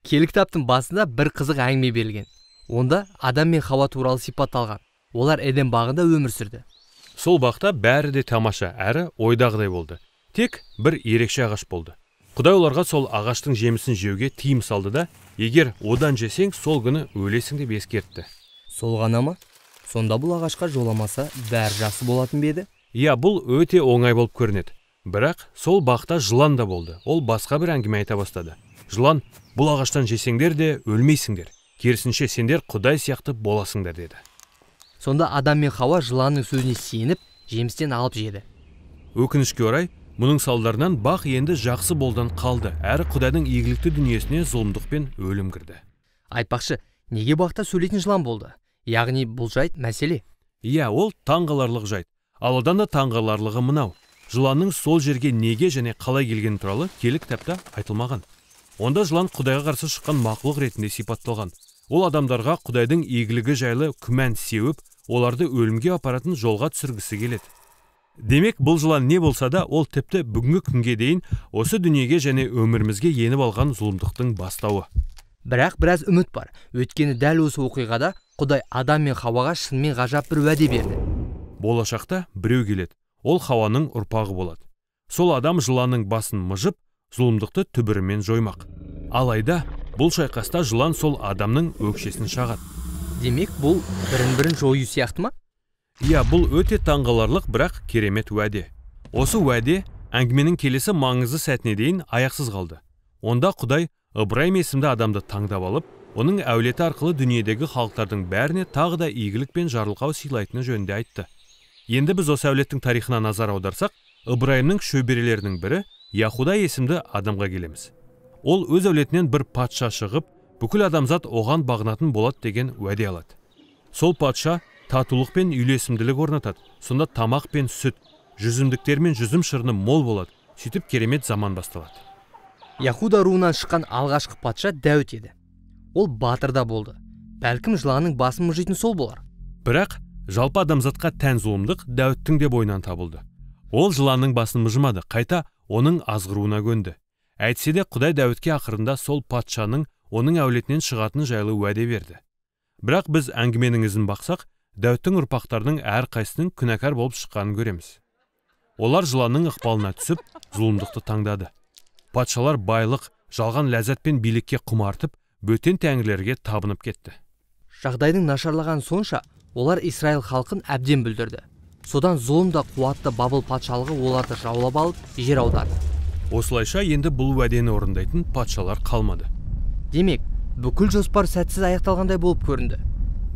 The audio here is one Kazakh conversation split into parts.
Келі кітаптың басында бір қызық әңгіме берілген. Онда Адам мен Хауа туралы сипатталған. Олар Эден бағында өмір сүрді. Сол бақта бәрі де тамаша, әрі ойдағыдай болды. Тек бір ерекше ағаш болды. Құдай оларға сол ағаштың жемісін жеуге тыйым салды да, егер одан жесең, сол күні өлесің деп ескертті. Сол ғана ма? Сонда бұл ағашқа жоламаса, бәрі жақсы болатын бе еді? Иә, бұл өте оңай болып көрінеді. Бірақ сол бақта жылан да болды. Ол басқа бір әңгіме айта бастады. Жылан, бұл ағаштан жесеңдер де өлмейсіңдер. Керісінше сендер Құдай сияқты боласыңдар деді. Сонда Адам мен Хауа жыланның сөзіне сеніп, жемістен алып жеді. Өкінішке орай, мұның салдарынан бақ енді жақсы болдан қалды, әрі Құдайдың игілікті дүниесіне зұлымдық пен өлім кірді. Айтпақшы, неге бақта сөйлейтін жылан болды? Яғни бұл жайт мәселе. Иә, ол таңғаларлық жайт. Ал одан да таңғаларлығы мынау. Жыланның сол жерге неге және қалай келгені туралы Келі кітапта айтылмаған. Онда жылан Құдайға қарсы шыққан мақлұқ ретінде сипатталған. Ол адамдарға Құдайдың игілігі жайлы күмән сеуіп, оларды өлімге апаратын жолға түсіргісі келеді. Демек, бұл жылан не болса да, ол тіпті бүгінгі күнге дейін осы дүниеге және өмірімізге еніп алған зұлымдықтың бастауы. Бірақ біраз үміт бар. Өйткені дәл осы оқиғада Құдай Адам мен Хауаға шынымен ғажап бір уәде берді. Болашақта біреу келеді. Ол Хауаның ұрпағы болады. Сол адам жыланның басын мыжып, зұлымдықты түбірімен жоймақ. Алайда, бұл шайқаста жылан сол адамның өкшесін шағады. Демек, бұл бірін-бірін жою сияқты ма? Иә, бұл өте таңғаларлық, бірақ керемет уәде. Осы уәде әңгіменің келесі маңызды сәтіне дейін аяқсыз қалды. Онда Құдай Ыбырайым есімді адамды таңдап алып, оның әулеті арқылы дүниедегі халықтардың бәріне тағы да игілік пен жарылқау сыйлайтыны жөнінде айтты. Енді біз осы әулеттің тарихына назар аударсақ, Ыбырайымның шөберелерінің бірі Яхуда есімді адамға келеміз. Ол өз әулетінен бір патша шығып, бүкіл адамзат оған бағынатын болады деген уәде алады. Сол патша татулық пен үйлесімділік орнатады. Сонда тамақ пен сүт, жүзімдіктер мен жүзім шырыны мол болады. Сөйтіп керемет заман басталады. Яхуда руынан шыққан алғашқы патша Дәуіт еді. Ол батыр да болды. Бәлкім жыланның басын мыжитын сол болар. Бірақ жалпы адамзатқа тән зұлымдық Дәуіттің де бойынан табылды. Ол жыланның басын мыжымады, қайта оның азғыруына көнді. Әйтсе де Құдай Дәуітке ақырында сол патшаның оның әулетінен шығатын жайлы уәде берді. Бірақ біз әңгіменің ізін бақсақ, Дәуіттің ұрпақтарының әрқайсының күнәкар болып шыққанын көреміз. Олар жыланның ықпалына түсіп, зұлымдықты таңдады. Патшалар байлық, жалған ләззат пен билікке құмартып, бөтен тәңірлерге табынып кетті. Жағдайдың нашарлаған сонша, олар Израиль халқын әбден бүлдірді. Содан зұлымда қуатты Бабыл патшалығы оларды жаулап алып, жер аударды. Осылайша енді бұл уәдені орындайтын патшалар қалмады. Демек, бүкіл жоспар сәтсіз аяқталғандай болып көрінді.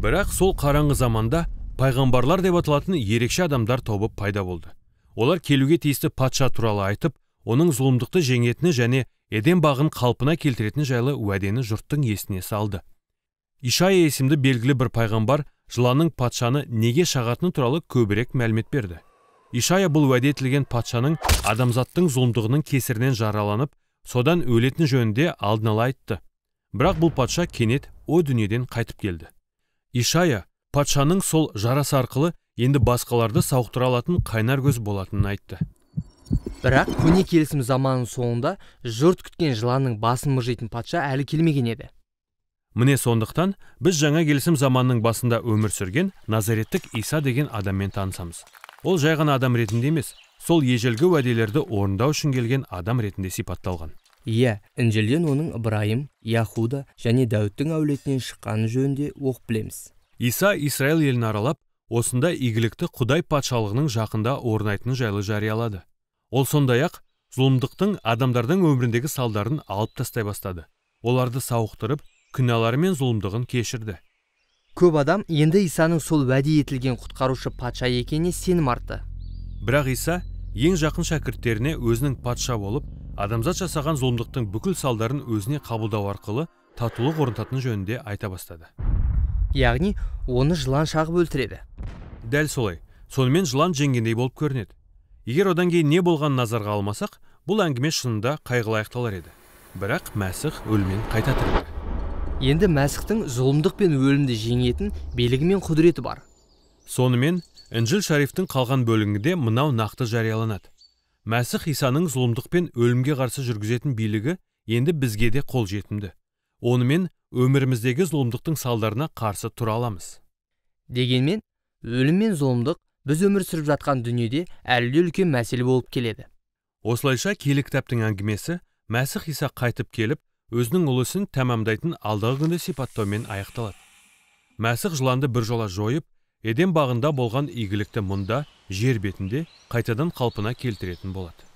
Бірақ сол қараңғы заманда пайғамбарлар деп аталатын ерекше адамдар тобы пайда болды. Олар келуге тиісті патша туралы айтып, оның зұлымдықты жеңетіні және Еден бағын қалпына келтіретін жайлы уәдені жұрттың есіне салды. Ишая есімді белгілі бір пайғамбар жыланның патшаны неге шағатыны туралы көбірек мәлімет берді. Ишая бұл уәде етілген патшаның адамзаттың зұлымдығының кесірінен жараланып, содан өлетін жөнінде алдын ала айтты. Бірақ бұл патша кенет о дүниеден қайтып келді. Ишая патшаның сол жарасы арқылы енді басқаларды сауықтыра алатын қайнар көз болатынын айтты. Бірақ көне келісім заманының соңында жұрт күткен жыланның басын мыжитын патша әлі келмеген еді. Міне сондықтан біз жаңа келісім заманның басында өмір сүрген Назареттік Иса деген адаммен танысамыз. Ол жай ғана адам ретінде емес, сол ежелгі уәделерді орындау үшін келген адам ретінде сипатталған. Иә, Інжілден оның Ыбырайым, Яхуда және Дәуіттің әулетінен шыққаны жөнінде оқып білеміз. Иса Израиль елін аралап, осында игілікті Құдай патшалығының жақында орнайтыны жайлы жариялады. Ол сондай-ақ зұлымдықтың адамдардың өміріндегі салдарын алып тастай бастады. Оларды сауықтырып, күнәлары мен зұлымдығын кешірді. Көп адам енді Исаның сол уәде етілген құтқарушы патша екеніне сенім артты. Бірақ Иса ең жақын шәкірттеріне өзінің патша болып, адамзат жасаған зұлымдықтың бүкіл салдарын өзіне қабылдау арқылы татулық орнататын жөнінде айта бастады. Яғни, оны жылан шағып өлтіреді. Дәл солай. Сонымен жылан жеңгендей болып көрінеді. Егер одан кейін не болған назарға алмасақ, бұл әңгіме шынында қайғылы аяқталар еді. Бірақ Мәсіх өлімнен қайта тірілді. Енді Мәсіхтің зұлымдық пен өлімді жеңетін белгі мен құдіреті бар. Сонымен, Інжіл Шарифтің қалған бөлігінде мынау нақты жарияланады. Мәсіх Исаның зұлымдық пен өлімге қарсы жүргізетін билігі енді бізге де қол жетімді. онымен өміріміздегі зұлымдықтың салдарына қарсы тұра аламыз. Дегенмен, өлім мен зұлымдық біз өмір сүріп жатқан дүниеде әлі де үлкен мәселе болып келеді. Осылайша киелі кітаптың әңгімесі Мәсіх Иса қайтып келіп, өзінің ұлы ісін тәмамдайтын алдағы күнді сипаттаумен аяқталады. Мәсіх жыланды біржола жойып, Еден бағында болған игілікті мұнда, жер бетінде қайтадан қалпына келтіретін болады.